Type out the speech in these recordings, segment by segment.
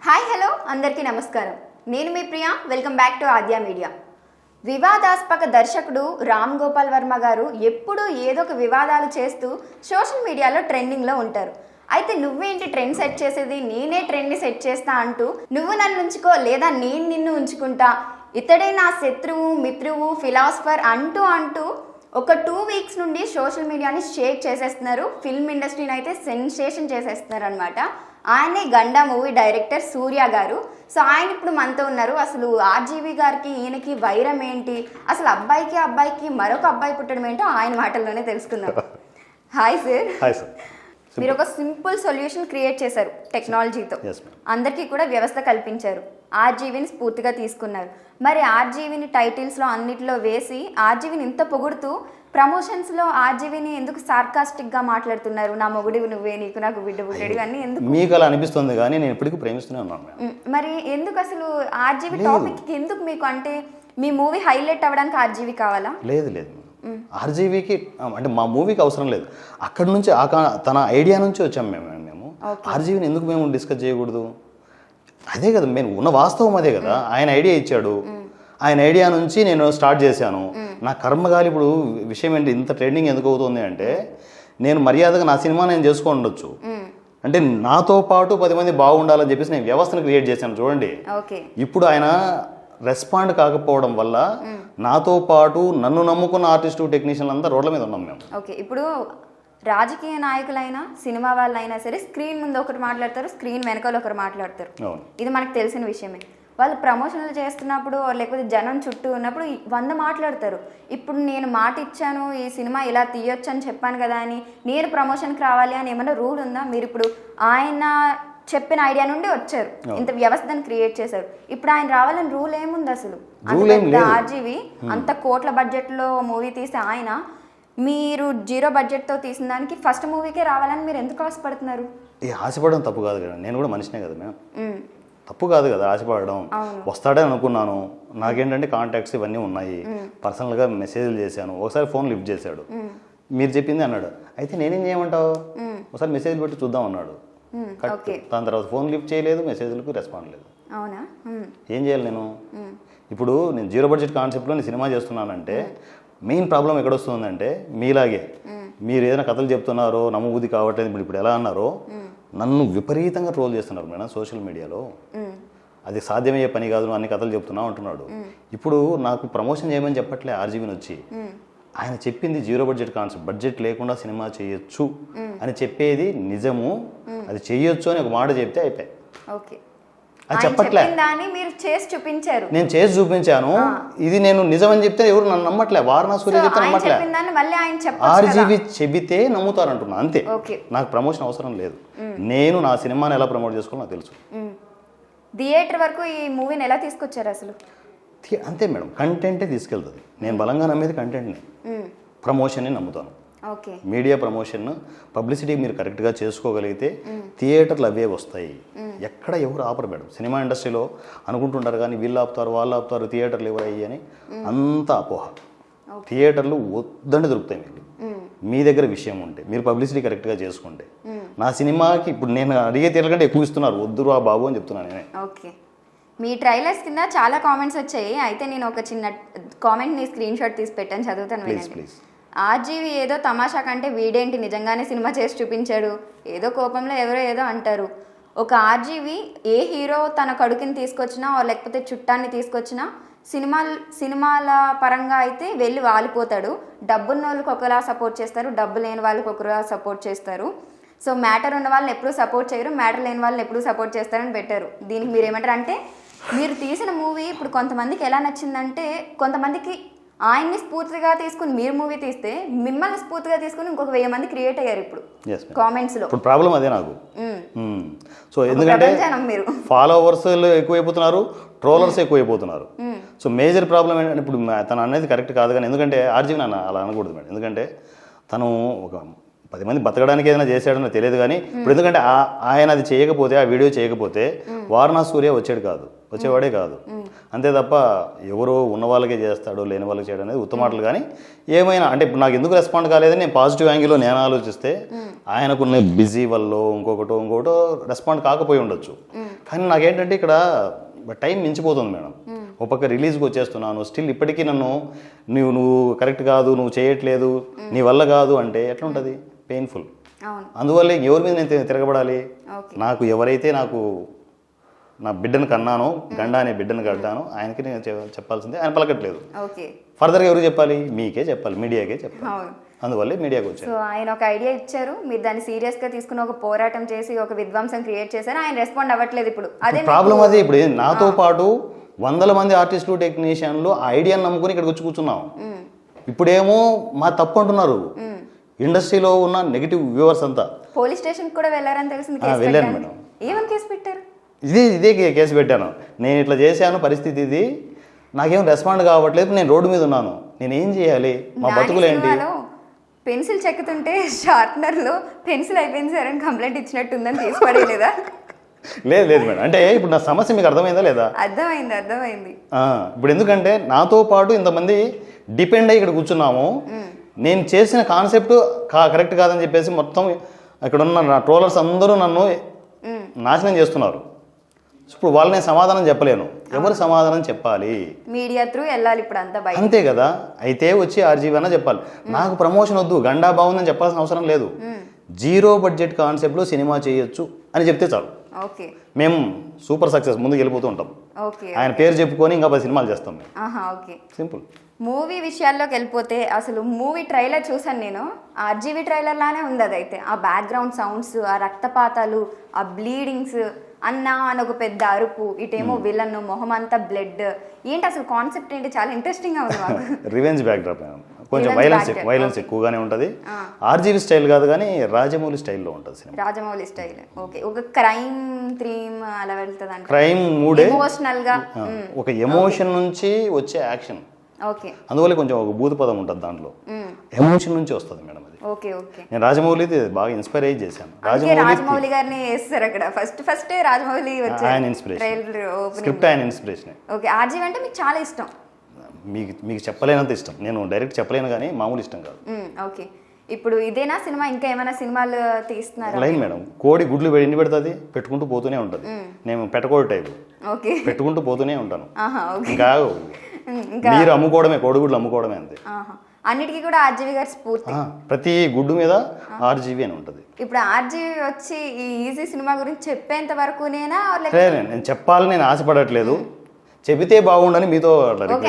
Hi hello అందరికీ నమస్కారం. నేను మీ Priya. Welcome back to Aadya media. వివాదాస్పద దర్శకుడు రామ్ గోపాల్ వర్మ గారు ఎప్పుడూ ఏదో ఒక వివాదాలు చేస్తూ సోషల్ మీడియాలో ట్రెండింగ్లో ఉంటారు. అయితే నువ్వేంటి ట్రెండ్ సెట్ చేసేది, నేనే ట్రెండ్ని సెట్ చేస్తా అంటూ నువ్వు నన్ను ఉంచుకో లేదా నేను నిన్ను ఉంచుకుంటా, ఇతడే నా శత్రువు మిత్రువు ఫిలాసఫర్ అంటూ ఒక 2 వీక్స్ నుండి సోషల్ మీడియాని షేక్ చేసేస్తున్నారు. ఫిల్మ్ ఇండస్ట్రీని అయితే సెన్సేషన్ చేసేస్తున్నారు అనమాట. ఆయనే గండా మూవీ డైరెక్టర్ సూర్య గారు. సో ఆయన ఇప్పుడు మనతో ఉన్నారు. అసలు ఆర్జీవి గారికి ఈయనకి వైరం ఏంటి, అసలు అబ్బాయికి మరొక అబ్బాయి పుట్టడం ఏంటో ఆయన మాటల్లోనే తెలుసుకుందాం. Hi sir. Hi sir. మీరు ఒక సింపుల్ సొల్యూషన్ క్రియేట్ చేశారు టెక్నాలజీతో. అందరికీ కూడా వ్యవస్థ కల్పించారు. ఆర్జీవిని స్ఫూర్తిగా తీసుకున్నారు. మరి ఆర్జీవిని టైటిల్స్లో అన్నిటిలో వేసి ఆర్జీవిని ఇంత పొగుడుతూ ప్రమోషన్స్లో ఆర్జీవిని ఎందుకు సార్కాస్టిక్గా మాట్లాడుతున్నారు? నా మొగుడివి నువ్వే, నీకు నాకు బిడ్డ పుట్టడి అన్నీ ఎందుకు? మీకు అలా అనిపిస్తుంది కానీ నేను ఇప్పటికీ ప్రేమిస్తూనే ఉన్నాను. మరి ఎందుకు అసలు ఆర్జీవి టాపిక్కి ఎందుకు మీకు, అంటే మీ మూవీ హైలైట్ అవ్వడానికి ఆర్జీవి కావాలా? లేదు లేదు, ఆర్జీవికి అంటే మా మూవీకి అవసరం లేదు. అక్కడ నుంచి తన ఐడియా నుంచి వచ్చాము మేము ఆర్జీవిని ఎందుకు మేము డిస్కస్ చేయకూడదు? అదే కదా మేము ఉన్న వాస్తవం, అదే కదా. ఆయన ఐడియా ఇచ్చాడు, ఆయన ఐడియా నుంచి నేను స్టార్ట్ చేశాను. నా కర్మగాలి ఇప్పుడు విషయం ఏంటి, ఇంత ట్రెండింగ్ ఎందుకు అవుతుంది అంటే, నేను మర్యాదగా నా సినిమా నేను చేసుకొని ఉండొచ్చు, అంటే నాతో పాటు 10 మంది బాగుండాలని చెప్పేసి నేను వ్యవస్థను క్రియేట్ చేశాను. చూడండి, ఇప్పుడు ఆయన రెస్పాండ్ కాకపోవడం వల్ల నాతో పాటు నన్ను నమ్ముకున్న ఆర్టిస్టు టెక్నీషియన్లు అంతా రోడ్ల మీద ఉన్నాం మేము. ఓకే, ఇప్పుడు రాజకీయ నాయకులైనా సినిమా వాళ్ళైనా సరే స్క్రీన్ ముందు ఒకటి మాట్లాడతారు, స్క్రీన్ వెనకాల ఒకరు మాట్లాడతారు. ఇది మనకు తెలిసిన విషయమే. వాళ్ళు ప్రమోషన్లు చేస్తున్నప్పుడు లేకపోతే జనం చుట్టూ ఉన్నప్పుడు 100 మాట్లాడతారు. ఇప్పుడు నేను మాట ఇచ్చాను, ఈ సినిమా ఇలా తీయొచ్చు అని చెప్పాను కదా అని నేను ప్రమోషన్కి రావాలి అని ఏమైనా రూల్ ఉందా? మీరు ఇప్పుడు ఆయన చెప్పిన ఐడియా నుండి వచ్చారు, ఇంత వ్యవస్థను క్రియేట్ చేశారు. ఇప్పుడు ఆయన రావాలని రూల్ ఏముంది అసలు? ఆర్జీవి అంత కోట్ల బడ్జెట్లో మూవీ తీసే ఆయన, మీరు 0 బడ్జెట్తో తీసిన దానికి ఫస్ట్ మూవీకే రావాలని మీరు ఎందుకు ఆశపడుతున్నారు? ఆశపడడం తప్పు కాదు కదా, నేను కూడా మనిషినే కదా మేము. తప్పు కాదు కదా ఆశపడడం. వస్తాడే అనుకున్నాను, నాకేంటంటే కాంటాక్ట్స్ ఇవన్నీ ఉన్నాయి, పర్సనల్గా మెసేజ్లు చేశాను. ఒకసారి ఫోన్ లిఫ్ట్ చేశాడు, మీరు చెప్పింది అన్నాడు. అయితే నేనేం చేయమంటావు, ఒకసారి మెసేజ్ పెట్టి చూద్దాం అన్నాడు. దాని తర్వాత ఫోన్ లిఫ్ట్ చేయలేదు, మెసేజ్లకు రెస్పాండ్ లేదు. అవునా? ఏం చేయాలి నేను? ఇప్పుడు నేను 0 బడ్జెట్ కాన్సెప్ట్లో నేను సినిమా చేస్తున్నానంటే మెయిన్ ప్రాబ్లం ఎక్కడొస్తుందంటే, మీలాగే మీరు ఏదైనా కథలు చెప్తున్నారో నమ్మబుద్ధి కావట్లేదు, ఇప్పుడు ఎలా అన్నారో నన్ను విపరీతంగా ట్రోల్ చేస్తున్నారు మేడం సోషల్ మీడియాలో. అది సాధ్యమయ్యే పని కాదు, అన్ని కథలు చెప్తున్నావు అంటున్నాడు. ఇప్పుడు నాకు ప్రమోషన్ చేయమని చెప్పట్లే ఆర్జీవిని వచ్చి, ఆయన చెప్పింది 0 బడ్జెట్ కాన్సెప్ట్, బడ్జెట్ లేకుండా సినిమా చేయొచ్చు అని చెప్పేది నిజము. అది చెయ్యొచ్చు అని ఒక మాట చెప్తే అయిపోయి. అది చెప్పట్లే, మీరు చేసి చూపించారు. నేను చేసి చూపించాను. ఇది నేను నిజమని చెప్తే ఎవరు నన్ను నమ్మట్లే. వారణా సూర్య చెప్తే నమ్మట్లే, ఆర్జీవి చెబితే నమ్ముతారు అంటున్నా, అంతే. నాకు ప్రమోషన్ అవసరం లేదు. నేను నా సినిమాని ఎలా ప్రమోట్ చేసుకోవాలో నాకు తెలుసు. థియేటర్ వరకు ఈ మూవీని ఎలా తీసుకొచ్చారు అసలు? అంతే మేడం, కంటెంటే తీసుకెళ్తుంది. నేను బలంగా నమ్మేది కంటెంట్ని, ప్రమోషన్ని నమ్ముతాను. మీడియా ప్రమోషన్ పబ్లిసిటీ మీరు కరెక్ట్గా చేసుకోగలిగితే థియేటర్లు అవే వస్తాయి. ఎక్కడ ఎవరు ఆపరు మేడం. సినిమా ఇండస్ట్రీలో అనుకుంటుంటారు కానీ వీళ్ళు ఆపుతారు వాళ్ళు ఆపుతారు, థియేటర్లు ఎవరు అయ్యి అని అంత అపోహ. థియేటర్లు వద్దండి దొరుకుతాయి మీకు, మీ దగ్గర విషయం ఉంటే మీరు పబ్లిసిటీ కరెక్ట్గా చేసుకుంటే. నా సినిమాకి ఇప్పుడు నేను అడిగే థియేటర్ కంటే ఎక్కువ ఇస్తున్నారు, వద్దురా బాబు అని చెప్తున్నాను నేనే. ఓకే, మీ ట్రైలర్స్ కింద చాలా కామెంట్స్ వచ్చాయి. అయితే నేను ఒక చిన్న కామెంట్ని స్క్రీన్ షాట్ తీసి పెట్టాను, చదువుతాను. ప్లీజ్. ఆర్జీవి ఏదో తమాషా కంటే వీడేంటి నిజంగానే సినిమా చేసి చూపించాడు, ఏదో కోపంలో ఎవరో ఏదో అంటారు. ఒక ఆర్జీవి ఏ హీరో తన కొడుకుని తీసుకొచ్చినా లేకపోతే చుట్టాన్ని తీసుకొచ్చినా సినిమాల పరంగా అయితే వెళ్ళి వాలిపోతాడు. డబ్బున్న వాళ్ళకి ఒకలా సపోర్ట్ చేస్తారు, డబ్బు లేని వాళ్ళకి ఒకలా సపోర్ట్ చేస్తారు. సో మ్యాటర్ ఉన్న వాళ్ళని ఎప్పుడూ సపోర్ట్ చేయరు, మ్యాటర్ లేని వాళ్ళని ఎప్పుడూ సపోర్ట్ చేస్తారని పెట్టారు. దీనికి మీరు ఏమంటారు? అంటే మీరు తీసిన మూవీ ఇప్పుడు కొంతమందికి ఎలా నచ్చిందంటే, కొంతమందికి ఆయన్ని స్ఫూర్తిగా తీసుకుని మీరు మూవీ తీస్తే మిమ్మల్ని స్ఫూర్తిగా తీసుకుని ఇంకొక 1000 మంది క్రియేట్ అయ్యారు ఇప్పుడు కామెంట్స్ లో. ఇప్పుడు ప్రాబ్లం అదే నాకు. సో ఎందుకంటే ఫాలోవర్స్ ఎక్కువైపోతున్నారు, ట్రోలర్స్ ఎక్కువైపోతున్నారు. సో మేజర్ ప్రాబ్లం ఏంటంటే, ఇప్పుడు తను అనేది కరెక్ట్ కాదు కానీ, ఎందుకంటే ఆర్జీవి నాన్న అలా అనకూడదు మేడం. ఎందుకంటే తను ఒక 10 మంది బతకడానికి ఏదైనా చేశాడని తెలియదు కానీ, ఇప్పుడు ఎందుకంటే ఆయన అది చేయకపోతే, ఆ వీడియో చేయకపోతే వారణా సూర్య వచ్చాడు కాదు. వచ్చేవాడే కాదు. అంతే తప్ప ఎవరో ఉన్న వాళ్ళకే చేస్తాడు లేని వాళ్ళకి చేయడం అనేది ఉత్తమాటలు. కానీ ఏమైనా అంటే ఇప్పుడు నాకు ఎందుకు రెస్పాండ్ కాలేదని నేను పాజిటివ్ యాంగిల్లో నేను ఆలోచిస్తే ఆయనకున్న బిజీ వల్ల ఇంకొకటో రెస్పాండ్ కాకపోయి ఉండొచ్చు. కానీ నాకేంటంటే ఇక్కడ టైం మించిపోతుంది మేడం. ఒక పక్క రిలీజ్కి వచ్చేస్తున్నాను, స్టిల్ ఇప్పటికీ నన్ను నువ్వు కరెక్ట్ కాదు, నువ్వు చేయట్లేదు, నీ వల్ల కాదు అంటే ఎట్లా ఉంటుంది? పెయిన్ఫుల్. అందువల్ల ఎవరి మీద నేను తిరగబడాలి? నాకు ఎవరైతే నాకు నా బిడ్డను కన్నానో, గండా అనే బిడ్డను కట్టానో ఆయనకి నేను చెప్పాల్సిందే. ఆయన పలకట్లేదు. ఫర్దర్గా ఎవరు చెప్పాలి? మీకే చెప్పాలి, మీడియాకే చెప్పాలి. అందువల్లే మీడియాకి వచ్చారు. సో ఆయన ఒక ఐడియా ఇచ్చారు, మీరు దాన్ని సీరియస్గా తీసుకుని ఒక పోరాటం చేసి ఒక విధ్వంసం క్రియేట్ చేశారు. ఆయన రెస్పాండ్ అవ్వట్లేదు. ఇప్పుడు అదే ప్రాబ్లం. అదే ఇప్పుడు నాతో పాటు వందల మంది ఆర్టిస్టులు, టెక్నీషియన్లు ఆ ఐడియాని నమ్ముకుని ఇక్కడికి వచ్చి కూర్చున్నాం. ఇప్పుడేమో మా తప్పు అంటున్నారు. ఇండస్ట్రీలో ఉన్న నెగిటివ్ వ్యూవర్స్ అంతా పోలీస్ స్టేషన్ కూడా వెళ్ళారని తెలిసింది. వెళ్ళాను మేడం. ఏమని కేసు పెట్టారు? ఇదే కేసు పెట్టాను. నేను ఇట్లా చేశాను, పరిస్థితి ఇది, నాకేం రెస్పాండ్ కావట్లేదు, నేను రోడ్డు మీద ఉన్నాను, నేను ఏం చేయాలి, మా బతుకులు ఏంటి? పెన్సిల్ చెక్కుతుంటే షార్ప్నర్లో పెన్సిల్ అయిపోయింది సార్ అని కంప్లైంట్ ఇచ్చినట్టుందని తీసి పడేయలేదా? లేదు మేడం. అంటే ఇప్పుడు నా సమస్య మీకు అర్థమైందా లేదా? అర్థమైంది. ఇప్పుడు ఎందుకంటే నాతో పాటు ఇంతమంది డిపెండ్ అయ్యి ఇక్కడ కూర్చున్నాము. నేను చేసిన కాన్సెప్ట్ కరెక్ట్ కాదని చెప్పేసి మొత్తం ఇక్కడ ఉన్న నా ట్రోలర్స్ అందరూ నన్ను నాశనం చేస్తున్నారు. ఇప్పుడు వాళ్ళు నేను సమాధానం చెప్పలేను. ఎవరు సమాధానం చెప్పాలి? మీడియా త్రూ వెళ్ళాలి ఇప్పుడు అంతా బయట. అంతే కదా. అయితే వచ్చి ఆర్జీవీ అన్న చెప్పాలి. నాకు ప్రమోషన్ వద్దు, గండా బాగుందని చెప్పాల్సిన అవసరం లేదు. 0 బడ్జెట్ కాన్సెప్ట్లో సినిమా చేయొచ్చు అని చెప్తే చాలు. మేము సూపర్ సక్సెస్ ముందుకు వెళ్ళిపోతూ ఉంటాం. ఆయన పేరు చెప్పుకొని ఇంకా 10 సినిమాలు చేస్తాం. సింపుల్. మూవీ విషయాల్లోకి వెళ్ళిపోతే అసలు మూవీ ట్రైలర్ చూసాను నేను. ఆర్జీవీ ట్రైలర్ లానే ఉంది అదైతే. ఆ బ్యాక్గ్రౌండ్ సౌండ్స్, ఆ రక్తపాతాలు, ఆ బ్లీడింగ్స్, అన్నా అని ఒక పెద్ద అరుపు, ఇటేమో విలన్, మొహం అంతా బ్లడ్. ఏంటి అసలు కాన్సెప్ట్ ఏంటి? చాలా ఇంట్రెస్టింగ్ గా ఉంది మాకు. రివెంజ్ బ్యాక్డ్రాప్, కొంచెం వైలెన్స్ ఎక్కువగానే ఉంటుంది. ఆర్జీవీ స్టైల్ కాదు కానీ రాజమౌళి స్టైల్లో ఉంటుంది సినిమా. రాజమౌళి స్టైల్. ఓకే. ఒక క్రైమ్ థ్రీమ్ అలా వెళ్తుంది అంటే క్రైమ్ మూడే, ఎమోషనల్ గా ఒక ఎమోషన్ నుంచి వచ్చే యాక్షన్. ఓకే. అందువల్ల కొంచెం ఒక భూత పదం ఉంటుంది దాంట్లో, ఎమోషన్ నుంచి వస్తుంది మేడం అది. Okay okay. నేను రాజమౌళి బాగా ఇన్స్పైర్ అయ్యి చేశాను. రాజమౌళి గారిని వేస్తారు అక్కడ. ఫస్ట్ రాజమౌళి వచ్చారు. ఆయన ఇన్స్పిరేషన్, స్క్రిప్ట్ ఆయన ఇన్స్పిరేషన్. ఓకే. ఆర్జీవీ అంటే మీకు చాలా ఇష్టం? మీకు చెప్పలేనంత ఇష్టం. నేను డైరెక్ట్ చెప్పలేను కానీ మామూలు ఇష్టం కాదు. ఓకే. ఇప్పుడు ఇదేనా సినిమా? ఇంకా ఏమైనా సినిమాలు తీస్తున్నారు? Line madam. కోడి గుడ్లు ఎన్ని పెడుతుంది? పెట్టుకుంటూ పోతూనే ఉంటుంది. నేను పెట్టకోడి టైపు. ఓకే. పెట్టుకుంటూ పోతూనే ఉంటాను. ఇంకా మీరు అమ్ముకోవడమే, కోడిగుడ్లు అమ్ముకోవడమే అంతే. అన్నిటికీ కూడా ఆర్జీవీ గారి స్ఫూర్తి. ప్రతి గుడ్డు మీద ఆర్జీవీ అని ఉంటుంది. ఇప్పుడు ఆర్జీవీ వచ్చి ఈ ఈజీ సినిమా గురించి చెప్పేంత వరకు నేను చెప్పాలని నేను ఆశపడట్లేదు, చెబితే బాగుండని మీతో.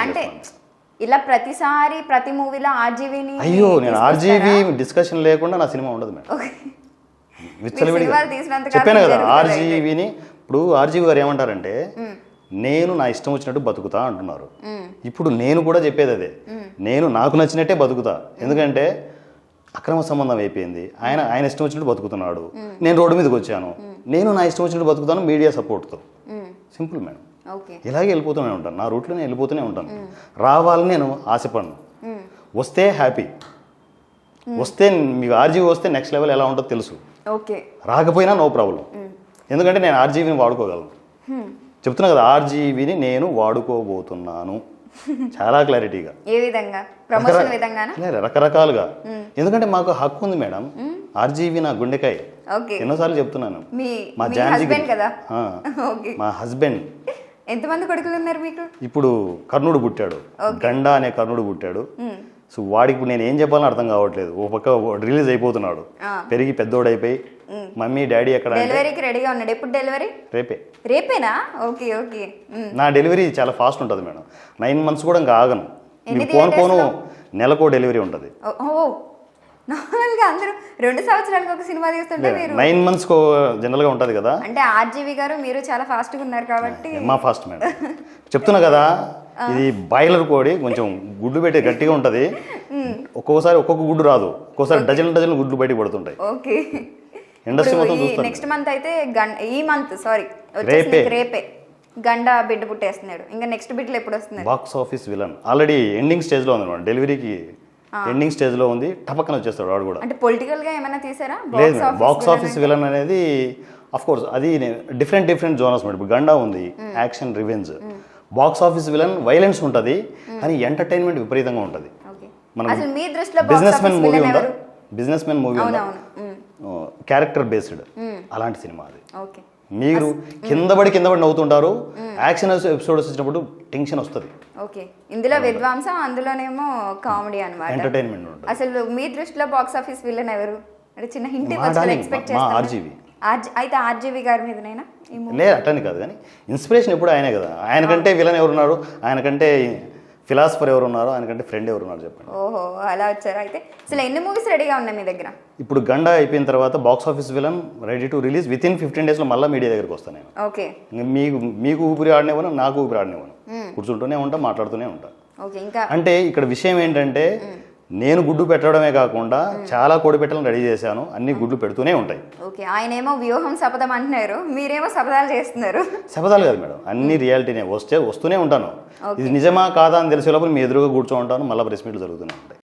అంటే ఇలా ప్రతిసారి ప్రతి మూవీలో ఆర్జీవీని, అయ్యో నేను ఆర్జీవీ డిస్కషన్ లేకుండా నా సినిమా ఉండదు మేడం. చెప్పాను కదా ఆర్జీవీని. ఇప్పుడు ఆర్జీవీ గారు ఏమంటారంటే నేను నా ఇష్టం వచ్చినట్టు బతుకుతా అంటున్నారు. ఇప్పుడు నేను కూడా చెప్పేది అదే, నేను నాకు నచ్చినట్టే బతుకుతా. ఎందుకంటే అక్రమ సంబంధం అయిపోయింది. ఆయన ఇష్టం వచ్చినట్టు బతుకుతున్నాడు, నేను రోడ్డు మీదకి వచ్చాను, నేను నా ఇష్టం వచ్చినట్టు బతుకుతాను మీడియా సపోర్ట్తో. Simple madam. ఇలాగే వెళ్ళిపోతూనే ఉంటాను, నా రూట్లోనే వెళ్ళిపోతూనే ఉంటాను. రావాలని నేను ఆశపడను. వస్తే హ్యాపీ, వస్తే మీకు ఆర్జీవీ వస్తే నెక్స్ట్ లెవెల్ ఎలా ఉంటుందో తెలుసు. రాకపోయినా నో ప్రాబ్లం, ఎందుకంటే నేను ఆర్జీవీని వాడుకోగలను. చెప్తున్నా కదా, ఆర్జీవీని నేను వాడుకోబోతున్నాను చాలా క్లారిటీగా. ఏ విధంగా? ప్రమోషన్ విధంగానా? రకరకాలుగా. ఎందుకంటే మాకు హక్కు ఉంది మేడం. ఆర్జీవీ నా గుండెకాయ. ఎన్నోసార్లు చెప్తున్నాను. మా జాన్జీ కదా, మా హస్బెండ్. ఎంతమంది కొడుకులు ఉన్నారు మీకు? ఇప్పుడు కర్ణుడు పుట్టాడు, గండా అనే కర్ణుడు పుట్టాడు. సో వాడికి ఇప్పుడు నేను ఏం చెప్పాలని అర్థం కావట్లేదు. ఓ పక్క రిలీజ్ అయిపోతున్నాడు, పెరిగి పెద్దోడైపోయి మమ్మీ డాడీ ఎక్కడ? డెలివరీకి రెడీగా ఉన్నాడు. ఎప్పుడు డెలివరీ? రేపేనా? Okay okay. నా డెలివరీ చాలా ఫాస్ట్ ఉంటుంది మేడం. 9 months కూడా ఇంకా ఆగను. పోను నెలకో డెలివరీ ఉంటుంది. నార్మల్గా అందరూ 2 సంవత్సరాలకు ఒక సినిమా తీస్తుంటే 9 months జనరల్గా ఉంటుంది కదా. అంటే ఆర్జీవీ గారు మీరు చాలా ఫాస్ట్గా ఉన్నారు కాబట్టి. మా ఫాస్ట్ మేడం. చెప్తున్నా కదా, ఇది బాయిలర్ కోడి, కొంచెం గుడ్లు పెట్టి గట్టిగా ఉంటుంది. ఒక్కొక్కసారి ఒక్కొక్క గుడ్డు రాదు, ఒక్కోసారి డజన్ గుడ్లు బయటకు పడుతుంటాయి. ఓకే. ఇండస్ట్రీ మొత్తం చూస్తాను. నెక్స్ట్ మంత్ అయితే ఈ మంత్ రేపే గండా బిడ్డ పుట్టేస్తున్నాడు. ఇంకా నెక్స్ట్ బిడ్డలు ఎప్పుడు వస్తున్నాయి? Box office villain already ending stage లో ఉంది మేడం. డెలివరీకి ఎండింగ్ స్టేజ్ లో ఉంది. టపక్కన వచ్చేస్తాడు వాడు కూడా. అంటే పొలిటికల్ గా ఏమైనా తీసారా? లేదు, బాక్స్ ఆఫీస్ విలన్ అనేది అఫ్ కోర్స్ అది డిఫరెంట్ జోనర్స్ మేడం. ఇప్పుడు గండా ఉంది, action revenge. Box office villain violence ఉంటుంది, కానీ ఎంటర్టైన్మెంట్ విపరీతంగా ఉంటుంది. ఓకే మనం అసలు మీ దృష్టిలో బిజినెస్ మ్యాన్ మూవీ విలన్ ఉందా, ఎవరు? బిజినెస్ మ్యాన్ మూవీ ఉందా, అవునవును. క్యారెక్టర్ బేస్డ్ అలాంటి సినిమా అది. ఓకే మీరు కింద పడి నవ్వుతుంటారు, యాక్షన్ ఎపిసోడ్స్ వచ్చినప్పుడు టెన్షన్ వస్తుంది, ఓకే ఇందులో విధ్వంసం, అందులోనేమో కామెడీ అన్నమాట. ఎంటర్టైన్మెంట్ ఉంటుంది. అసలు మీ దృష్టిలో బాక్స్ ఆఫీస్ విలన్ ఎవరు అంటే చిన్న హింట్ మా ఇవ్వచ్చు darling, ఎక్స్పెక్ట్ మా చేస్తాను. ఆర్జీవి. అయితే ఆర్జీవి గారి మీదనైనా ఈ movie? లేదు అట్టని కాదు, కానీ ఇన్స్పిరేషన్ ఎప్పుడు ఆయనే కదా. ఆయనకంటే విలన్ ఎవరున్నారు, ఆయనకంటే ఫిలాసఫర్ ఎవరు ఉన్నారు, ఆయనకంటే ఫ్రెండ్ ఎవరు ఉన్నారు చెప్పండి. ఓహో అలా వచ్చారు. అయితే అసలు ఎన్ని మూవీస్ రెడీగా ఉన్నాయి మీ దగ్గర? ఇప్పుడు గండా అయిపోయిన తర్వాత box office villain ready to release with in 15 days మళ్ళీ మీడియా దగ్గరికి వస్తాను నేను. ఓకే ఇంకా మీకు ఊపిరి ఆడనివ్వను, నాకు ఊపిరి ఆడనివ్వను. కూర్చుంటూనే ఉంటా, మాట్లాడుతూనే ఉంటా. ఓకే ఇంకా అంటే ఇక్కడ విషయం ఏంటంటే నేను గుడ్డు పెట్టడమే కాకుండా చాలా కోడి పెట్టలను రెడీ చేశాను, అన్ని గుడ్లు పెడుతూనే ఉంటాయి. ఓకే ఆయనేమో వ్యూహం శపథం అంటున్నారు, మీరేమో శపథాలు చేస్తున్నారు. శపథాలు కాదు మేడం, అన్ని రియాలిటీనే వస్తూనే ఉంటాను. ఇది నిజమా కాదా అని తెలిసే లోపల మీ ఎదురుగా కూర్చో ఉంటాను, మళ్ళీ ప్రెస్ మీట్లు జరుగుతూనే ఉంటాయి.